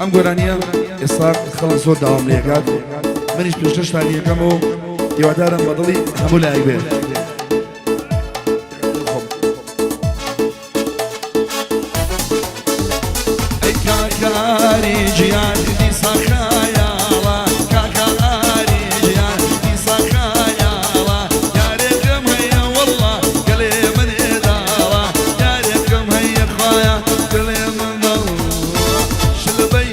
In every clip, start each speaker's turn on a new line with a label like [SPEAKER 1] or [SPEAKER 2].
[SPEAKER 1] ئەم گۆرانیە ئێستا خەڵک زۆر داوام لێکات منیش پێشتەشتانیەکەم و هیوادارم بەدڵی هەموو لایەک بێت ئەی کاکاری گیان دیسا خایاڵە کاکاری گیان دیسا خایاڵە یارێکم هەیە وەڵڵا گەلێ منێ داڵە یارێکم هەیە خوایە گەلێ من داڵە شلبەی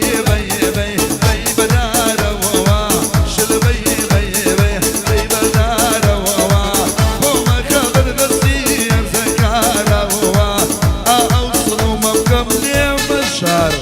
[SPEAKER 1] بەی بەدارەوەوە شلبەی بەی بەدارەوەوە خۆمەکە بەردەستی ئەمزەکارەوەوە ئەو سڵومە بکەم لێ بەشار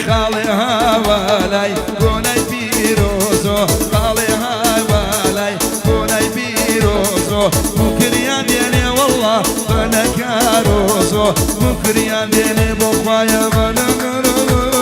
[SPEAKER 1] خاڵێ هاوالای بۆنای پیرۆزۆ خاڵێ هاوالای بۆنای پیرۆزۆ موکریان دێنێ وەڵڵا بەنەکارۆزۆ موکریان دێنێ بۆ خوایە بەنەکارۆزۆ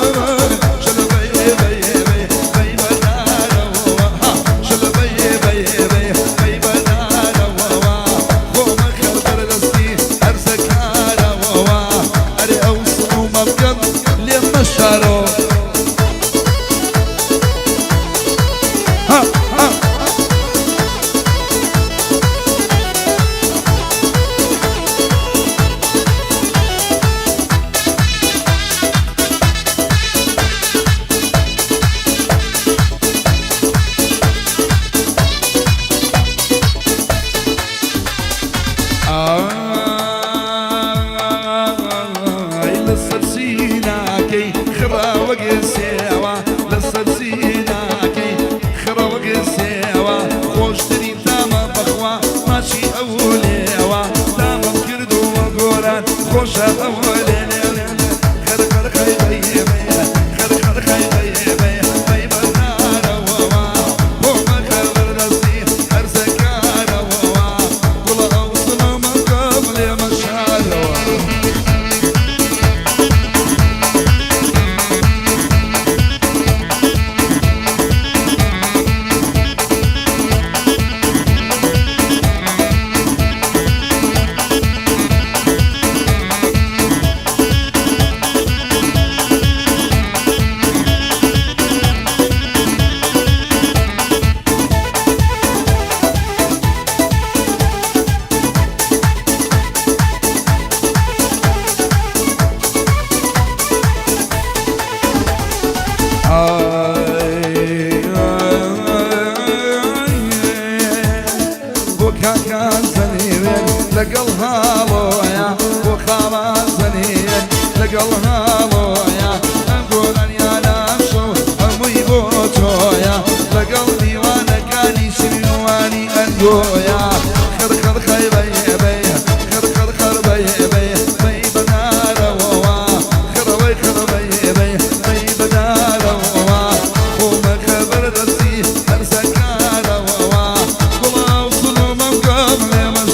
[SPEAKER 1] لەسەر سیناکەی خراوە گەسێوە لەسەر سیناکەی خراوە گەسێوە خۆشترین تامە بەخوا ماچی ئەولێوە تامەم کردووە گۆران خۆشە ئەولێ لەگەڵ هاڵۆیە بۆ خاڵان زەنێن لەگەڵ هاڵۆیە ئەم گۆرانیانە شەو هەمووی بۆ تۆیە لەگەڵ دیوانەکانی سنوانی ئەنگۆیە خەرخەر خەیبەیێبێ خەرخەر خەربەیێبێ بەی بەدارەوەوە خەرەوەی خەربەیێبێ بەی بەدارەوەوە خۆمەکە بەردەستی هەرزەکارەوەوە گوڵاو سڵومەم گەم لێمە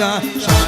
[SPEAKER 1] عايرة